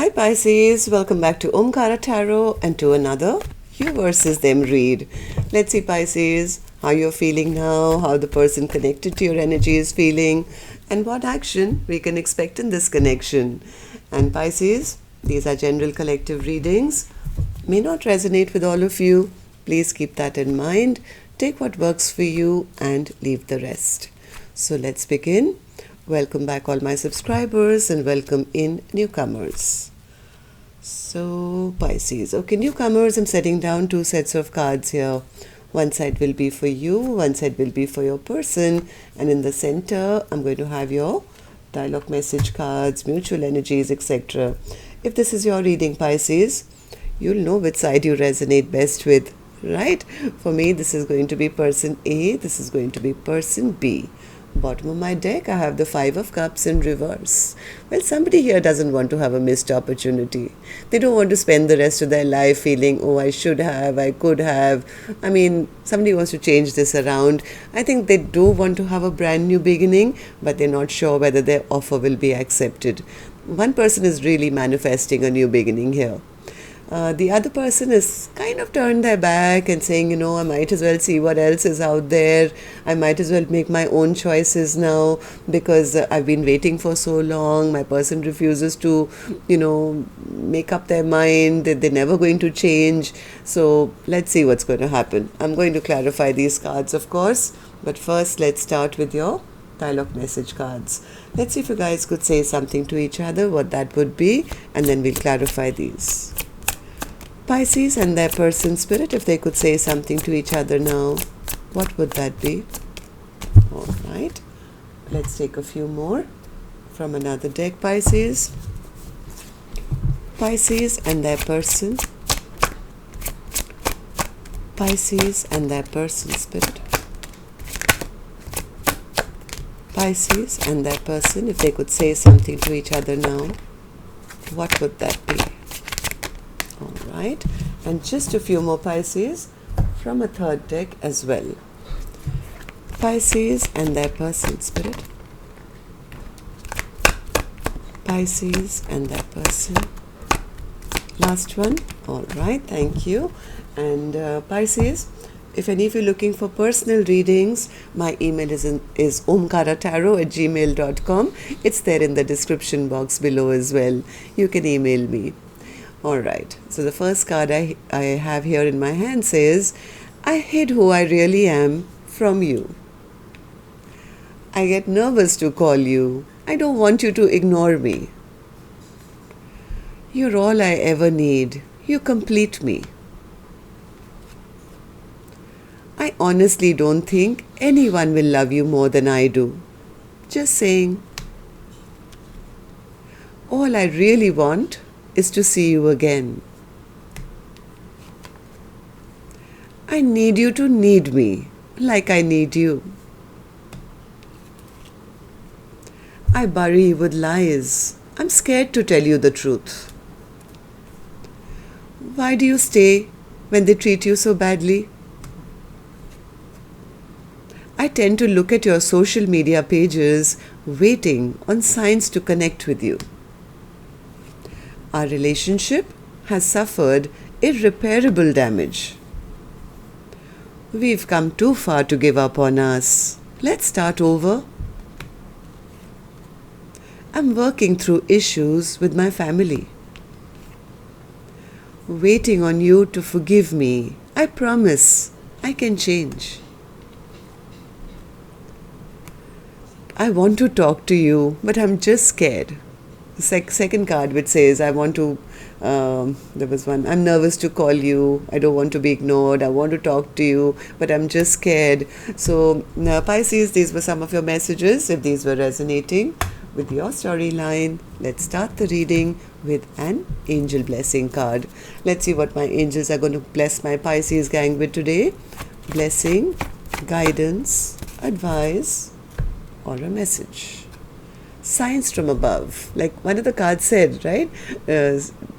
Hi Pisces, welcome back to Omkaratarot and to another you versus them read. Let's see Pisces, how you're feeling now, how the person connected to your energy is feeling, and what action we can expect in this connection. And Pisces, these are general collective readings, may not resonate with all of you. Please keep that in mind. Take what works for you and leave the rest. So let's begin. Welcome back all my subscribers and welcome in newcomers. So Pisces, okay, newcomers, I'm setting down 2 sets of cards here. One side will be for you, one side will be for your person, and in the center I'm going to have your dialogue message cards, mutual energies, etc. If this is your reading Pisces, you'll know which side you resonate best with, right? For me, this is going to be person A, this is going to be person B. Bottom of my deck, I have the 5 of Cups in reverse. Well, somebody here doesn't want to have a missed opportunity. They don't want to spend the rest of their life feeling, oh, I should have, I could have. I mean, somebody wants to change this around. I think they do want to have a brand new beginning, but they're not sure whether their offer will be accepted. One person is really manifesting a new beginning here. The other person is kind of turned their back and saying, I might as well see what else is out there. I might as well make my own choices now because I've been waiting for so long. My person refuses to, make up their mind. They're never going to change. So let's see what's going to happen. I'm going to clarify these cards, of course. But first, let's start with your dialogue message cards. Let's see if you guys could say something to each other, what that would be, and then we'll clarify these. Pisces and their person spirit, if they could say something to each other now, what would that be? All right. Let's take a few more from another deck, Pisces. Pisces and their person. Pisces and their person spirit. Pisces and their person, if they could say something to each other now, what would that be? All right, and just a few more Pisces from a third deck as well. Pisces and their person spirit. Pisces and their person. Last one. All right, thank you. And Pisces, if any of you are looking for personal readings, my email is omkaratarot@gmail.com. It's there in the description box below as well. You can email me. Alright, so the first card I have here in my hand says, I hid who I really am from you. I get nervous to call you. I don't want you to ignore me. You're all I ever need. You complete me. I honestly don't think anyone will love you more than I do. Just saying. All I really want is to see you again. I need you to need me, like I need you. I bury you with lies. I'm scared to tell you the truth. Why do you stay when they treat you so badly? I tend to look at your social media pages, waiting on signs to connect with you. Our relationship has suffered irreparable damage. We've come too far to give up on us. Let's start over. I'm working through issues with my family. Waiting on you to forgive me. I promise I can change. I want to talk to you, but I'm just scared. Second card which says there was one, I'm nervous to call you, I don't want to be ignored, I want to talk to you, but I'm just scared. So Pisces, these were some of your messages. If these were resonating with your storyline, let's start the reading with an angel blessing card. Let's see what my angels are going to bless my Pisces gang with today. Blessing, guidance, advice, or a message. Signs from above, like one of the cards said, right?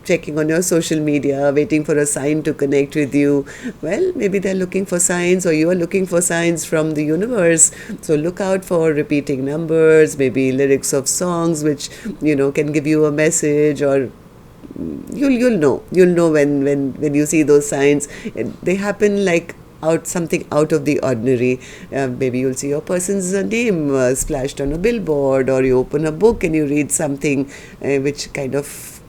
Checking on your social media, waiting for a sign to connect with you. Well, maybe they're looking for signs, or you are looking for signs from the universe. So look out for repeating numbers, maybe lyrics of songs which can give you a message, or you'll know when you see those signs. They happen like something out of the ordinary. Maybe you'll see your person's name splashed on a billboard, or you open a book and you read something which kind of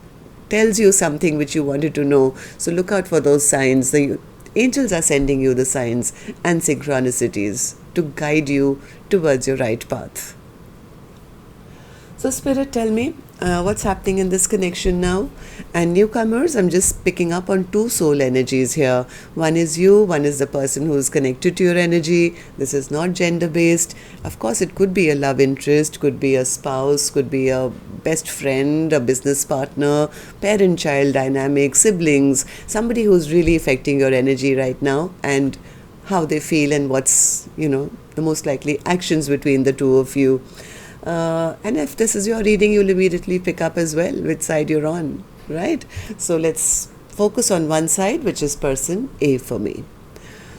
tells you something which you wanted to know. So look out for those signs. The angels are sending you the signs and synchronicities to guide you towards your right path. So Spirit, tell me what's happening in this connection now. And newcomers, I'm just picking up on two soul energies here. One is you, one is the person who's connected to your energy. This is not gender based. Of course, it could be a love interest, could be a spouse, could be a best friend, a business partner, parent-child dynamic, siblings, somebody who's really affecting your energy right now, and how they feel and what's, the most likely actions between the two of you. And if this is your reading, you'll immediately pick up as well which side you're on, right? So let's focus on one side, which is person A for me.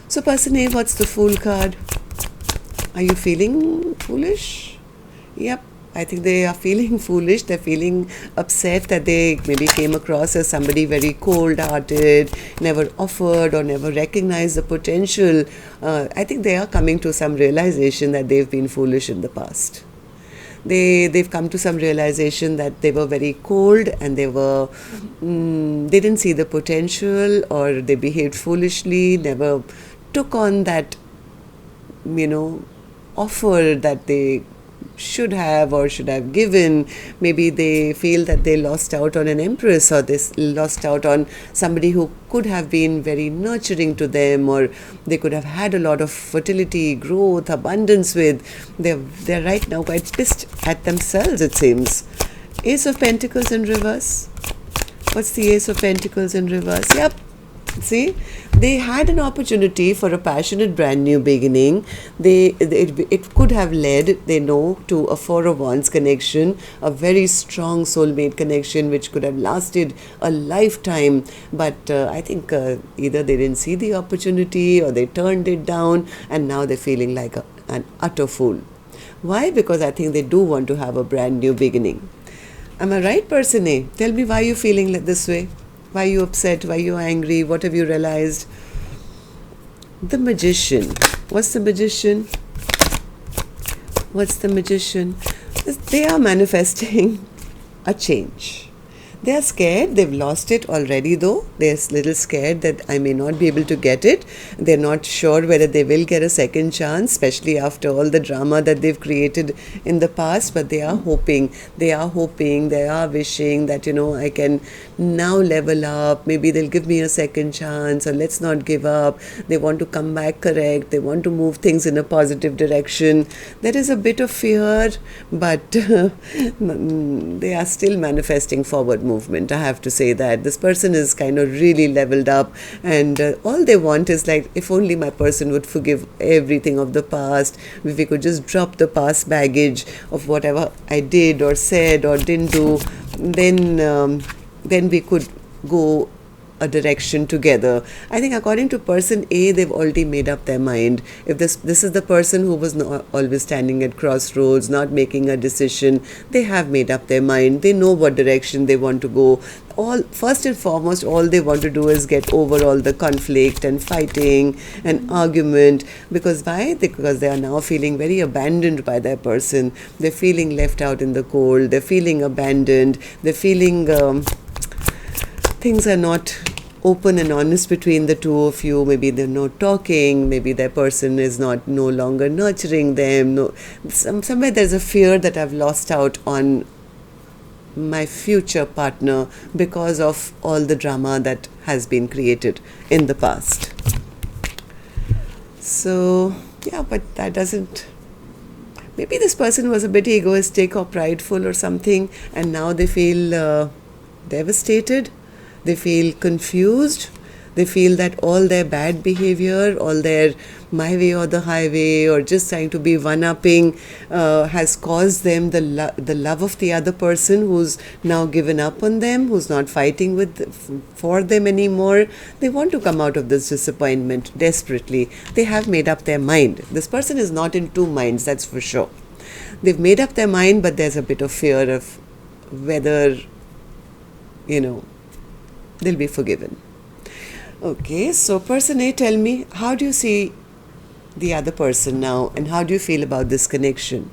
So person A, what's the Fool card? Are you feeling foolish? Yep, I think they are feeling foolish. They're feeling upset that they maybe came across as somebody very cold-hearted, never offered or never recognized the potential. I think they are coming to some realization that they've been foolish in the past. They've come to some realization that they were very cold, and they didn't see the potential, or they behaved foolishly, never took on that, offer that they should have or should have given. Maybe they feel that they lost out on an empress, or they lost out on somebody who could have been very nurturing to them, or they could have had a lot of fertility, growth, abundance with. They're right now quite pissed at themselves, it seems. Ace of Pentacles in reverse. What's the Ace of Pentacles in reverse? Yep. See, they had an opportunity for a passionate brand new beginning. It could have led, they know, to a Four of Wands connection, a very strong soulmate connection which could have lasted a lifetime. But I think either they didn't see the opportunity, or they turned it down, and now they're feeling like an utter fool. Why? Because I think they do want to have a brand new beginning. Am I right, person A? Tell me why you're feeling like this way. Why are you upset? Why are you angry? What have you realized? The Magician. What's the Magician? What's the Magician? They are manifesting a change. They are scared. They've lost it already, though. They're a little scared that I may not be able to get it. They're not sure whether they will get a second chance, especially after all the drama that they've created in the past. But they are hoping, they are wishing that, I can now level up. Maybe they'll give me a second chance, or let's not give up. They want to come back correct. They want to move things in a positive direction. There is a bit of fear, but they are still manifesting forward movement. I have to say that this person is kind of really leveled up, and all they want is like, if only my person would forgive everything of the past, if we could just drop the past baggage of whatever I did or said or didn't do, then we could go a direction together. I think according to person A, they've already made up their mind. If this is the person who was not always standing at crossroads, not making a decision, they have made up their mind. They know what direction they want to go. First and foremost, all they want to do is get over all the conflict and fighting and argument. Because why? Because they are now feeling very abandoned by their person. They're feeling left out in the cold. They're feeling abandoned. They're feeling things are not open and honest between the two of you. Maybe they're not talking. Maybe their person is no longer nurturing them. Somewhere there's a fear that I've lost out on my future partner because of all the drama that has been created in the past. So, yeah, but that doesn't... Maybe this person was a bit egoistic or prideful or something, and now they feel devastated. They feel confused. They feel that all their bad behavior, all their my way or the highway, or just trying to be one-upping, has caused them the love of the other person who's now given up on them, who's not fighting for them anymore. They want to come out of this disappointment desperately. They have made up their mind. This person is not in two minds, that's for sure. They've made up their mind, but there's a bit of fear of whether, They'll be forgiven. Okay, so person A, tell me, how do you see the other person now, and how do you feel about this connection?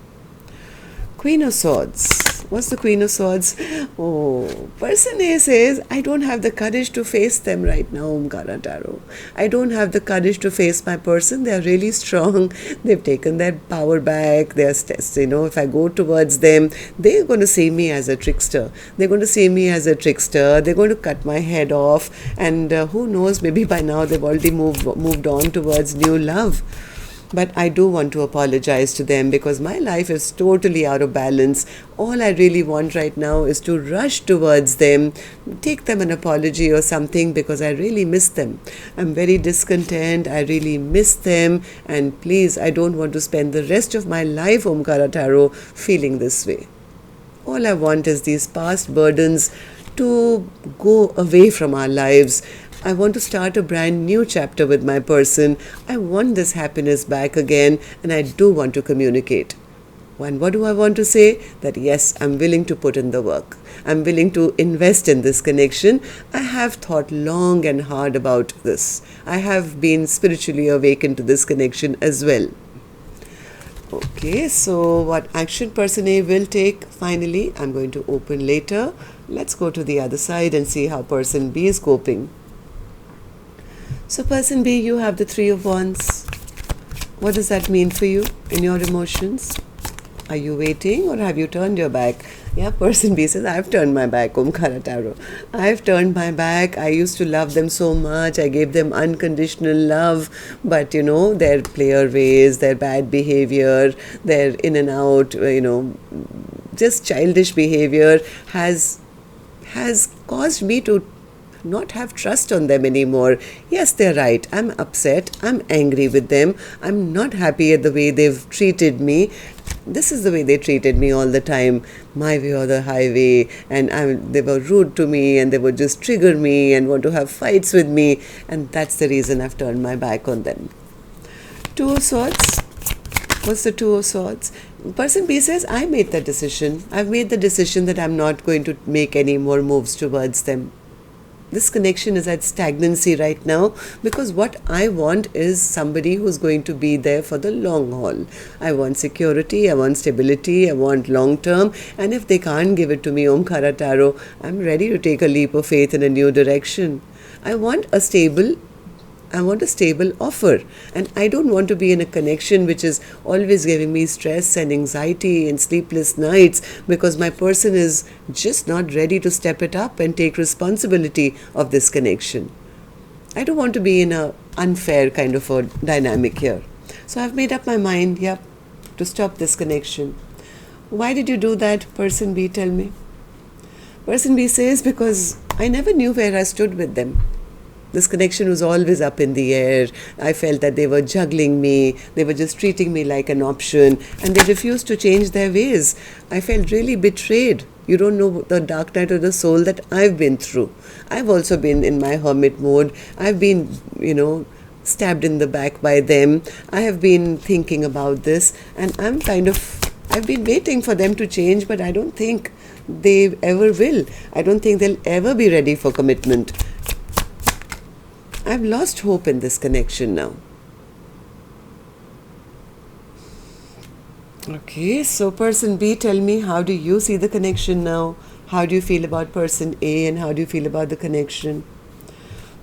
Queen of Swords. What's the Queen of Swords? Oh, person A says, I don't have the courage to face them right now, Omkaratarot. I don't have the courage to face my person. They are really strong. They've taken their power back. They are, if I go towards them, they're going to see me as a trickster. They're going to see me as a trickster. They're going to cut my head off. And who knows, maybe by now they've already moved on towards new love. But I do want to apologize to them because my life is totally out of balance. All I really want right now is to rush towards them, take them an apology or something because I really miss them. I'm very discontent. I really miss them. And please, I don't want to spend the rest of my life, Omkaratarot, feeling this way. All I want is these past burdens to go away from our lives. I want to start a brand new chapter with my person. I want this happiness back again, and I do want to communicate. And what do I want to say? That yes, I'm willing to put in the work. I'm willing to invest in this connection. I have thought long and hard about this. I have been spiritually awakened to this connection as well. Okay, so what action person A will take finally, I'm going to open later. Let's go to the other side and see how person B is coping. So person B, you have the Three of Wands. What does that mean for you in your emotions? Are you waiting or have you turned your back? Yeah, person B says, I've turned my back, Omkaratarot. I've turned my back. I used to love them so much. I gave them unconditional love. But, their player ways, their bad behavior, their in and out, just childish behavior has caused me to not have trust on them anymore. Yes, they're right. I'm upset. I'm angry with them. I'm not happy at the way they've treated me. This is the way they treated me all the time, my way or the highway, and they were rude to me and they would just trigger me and want to have fights with me, and that's the reason I've turned my back on them. Two of Swords. What's the Two of Swords? Person B says, I made the decision. I've made the decision that I'm not going to make any more moves towards them. This connection is at stagnancy right now because what I want is somebody who's going to be there for the long haul. I want security, I want stability, I want long term, and if they can't give it to me, Omkaratarot, I'm ready to take a leap of faith in a new direction. I want a stable offer, and I don't want to be in a connection which is always giving me stress and anxiety and sleepless nights because my person is just not ready to step it up and take responsibility of this connection. I don't want to be in a unfair kind of a dynamic here. So I've made up my mind, to stop this connection. Why did you do that, person B? Tell me. Person B says, because I never knew where I stood with them. This connection was always up in the air. I felt that they were juggling me. They were just treating me like an option, and they refused to change their ways. I felt really betrayed. You don't know the dark night of the soul that I've been through. I've also been in my hermit mode. I've been, stabbed in the back by them. I have been thinking about this, and I've been waiting for them to change, but I don't think they ever will. I don't think they'll ever be ready for commitment. I've lost hope in this connection now. Okay, so person B, tell me, how do you see the connection now? How do you feel about person A, and how do you feel about the connection?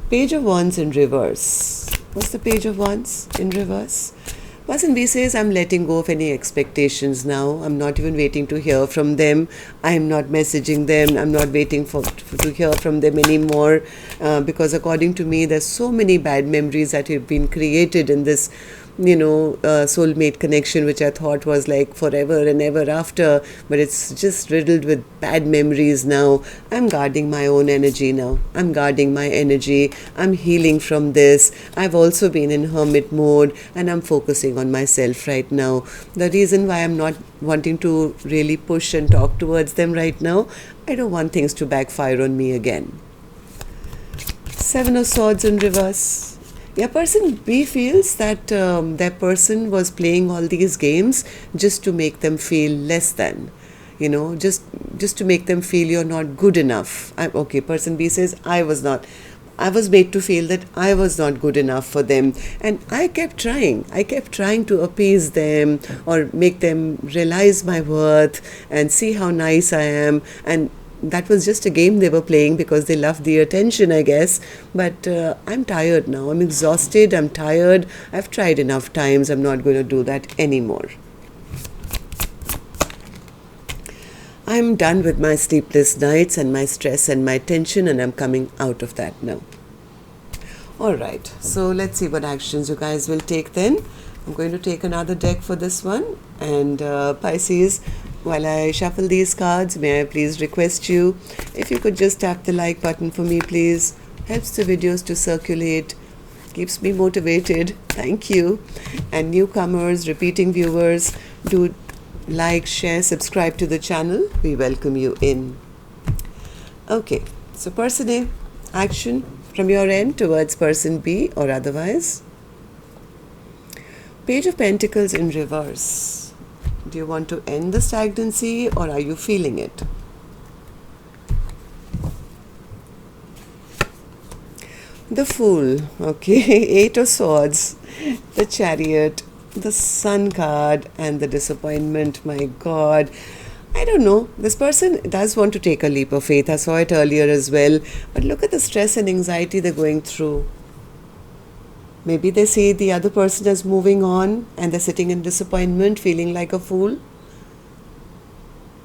Page of Wands in reverse. What's the Page of Wands in reverse? Person B says, I'm letting go of any expectations now. I'm not even waiting to hear from them. I'm not messaging them. I'm not waiting to hear from them anymore because according to me, there's so many bad memories that have been created in this soulmate connection, which I thought was like forever and ever after, but it's just riddled with bad memories now. I'm guarding my own energy now. I'm guarding my energy. I'm healing from this. I've also been in hermit mode, and I'm focusing on myself right now. The reason why I'm not wanting to really push and talk towards them right now, I don't want things to backfire on me again. Seven of Swords in reverse. Yeah, person B feels that their person was playing all these games just to make them feel less than. just to make them feel you're not good enough. Okay, person B says, I was made to feel that I was not good enough for them, and I kept trying to appease them or make them realize my worth and see how nice I am. And that was just a game they were playing because they loved the attention, I guess. But I'm tired now. I'm exhausted. I'm tired. I've tried enough times. I'm not going to do that anymore. I'm done with my sleepless nights and my stress and my tension, and I'm coming out of that now. Alright, so let's see what actions you guys will take then. I'm going to take another deck for this one. And Pisces, while I shuffle these cards, may I please request you, if you could just tap the like button for me, please. Helps the videos to circulate, keeps me motivated. Thank you. And newcomers, repeating viewers, do like, share, subscribe to the channel. We welcome you in. Okay, so person A, action from your end towards person B or otherwise. Page of Pentacles in reverse. Do you want to end the stagnancy or are you feeling it? The Fool, okay, Eight of Swords, the Chariot, the Sun card and the Disappointment. My God, I don't know. This person does want to take a leap of faith. I saw it earlier as well. But look at the stress and anxiety they're going through. Maybe they see the other person as moving on and they're sitting in disappointment, feeling like a fool.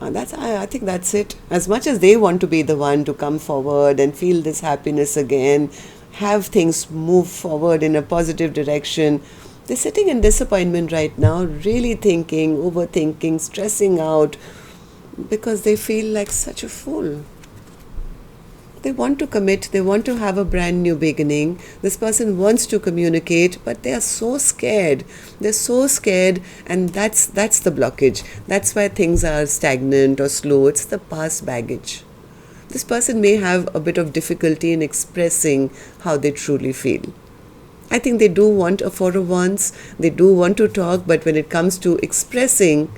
I think that's it. As much as they want to be the one to come forward and feel this happiness again, have things move forward in a positive direction, they're sitting in disappointment right now, really thinking, overthinking, stressing out because they feel like such a fool. They want to commit, they want to have a brand new beginning. This person wants to communicate, but they are so scared. They're so scared, and that's the blockage. That's why things are stagnant or slow. It's the past baggage. This person may have a bit of difficulty in expressing how they truly feel. I think they do want a Four of Wands. They do want to talk, but when it comes to expressing,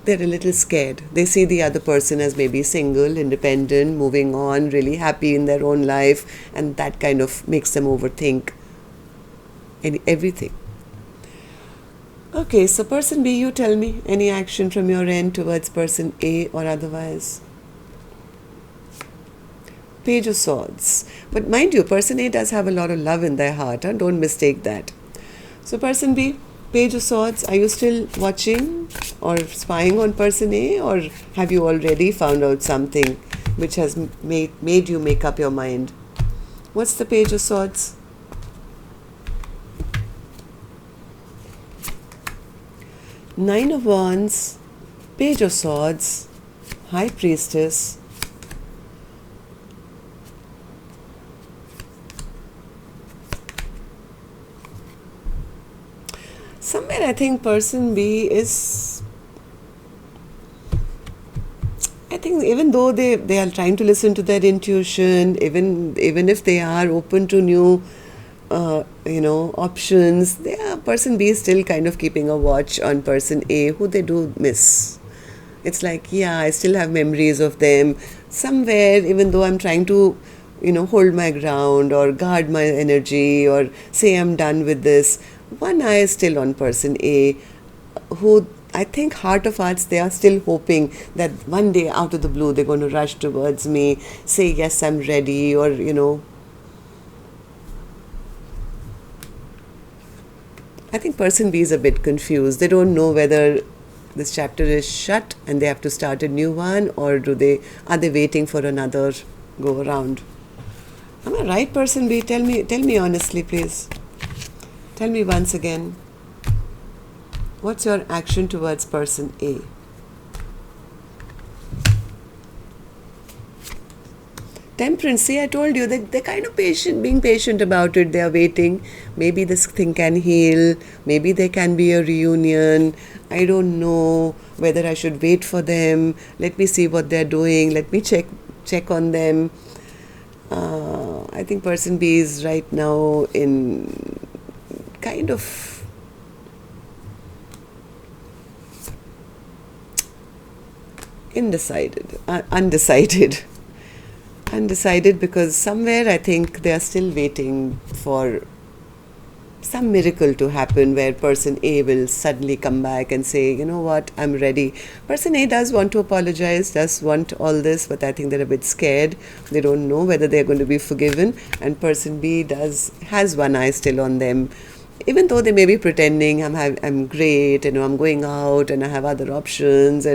they're a little scared. They see the other person as maybe single, independent, moving on, really happy in their own life, and that kind of makes them overthink everything. Okay, so person B, you tell me any action from your end towards person A or otherwise. Page of Swords. But mind you, person A does have a lot of love in their heart. Huh? Don't mistake that. So person B, Page of Swords, are you still watching or spying on person A, or have you already found out something which has made you make up your mind? What's the Page of Swords? Nine of Wands, Page of Swords, High Priestess, somewhere I think person B is, I think even though they are trying to listen to their intuition, even if they are open to new options, person B is still kind of keeping a watch on person A, who they do miss. It's like, yeah, I still have memories of them somewhere, even though I'm trying to hold my ground or guard my energy or say I'm done with this. One eye is still on person A, who I think heart of hearts, they are still hoping that one day out of the blue they're going to rush towards me, say yes, I'm ready, or I think person B is a bit confused. They don't know whether this chapter is shut and they have to start a new one, or are they waiting for another go around? Am I right, person B? Tell me honestly, please. Tell me once again, what's your action towards person A? Temperance, see, I told you that they're kind of being patient about it. They are waiting. Maybe this thing can heal. Maybe there can be a reunion. I don't know whether I should wait for them. Let me see what they're doing. Let me check on them. I think person B is right now in kind of undecided. Undecided because somewhere I think they are still waiting for some miracle to happen where person A will suddenly come back and say, you know what, I'm ready. Person A does want to apologize, does want all this, but I think they're a bit scared. They don't know whether they're going to be forgiven. And person B has one eye still on them. Even though they may be pretending, I'm great, I'm going out and I have other options,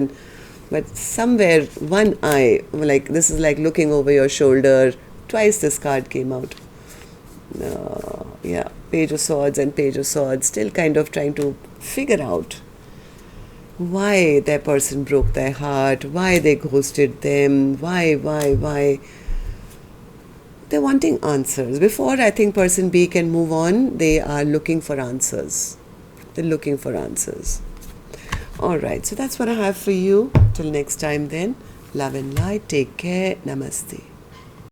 but somewhere one eye, like this is like looking over your shoulder. Twice this card came out. Yeah, Page of Swords and Page of Swords, still kind of trying to figure out why their person broke their heart, why they ghosted them, why. They're wanting answers. Before I think person B can move on, they are looking for answers. They're looking for answers. Alright, so that's what I have for you. Till next time then, love and light, take care, namaste.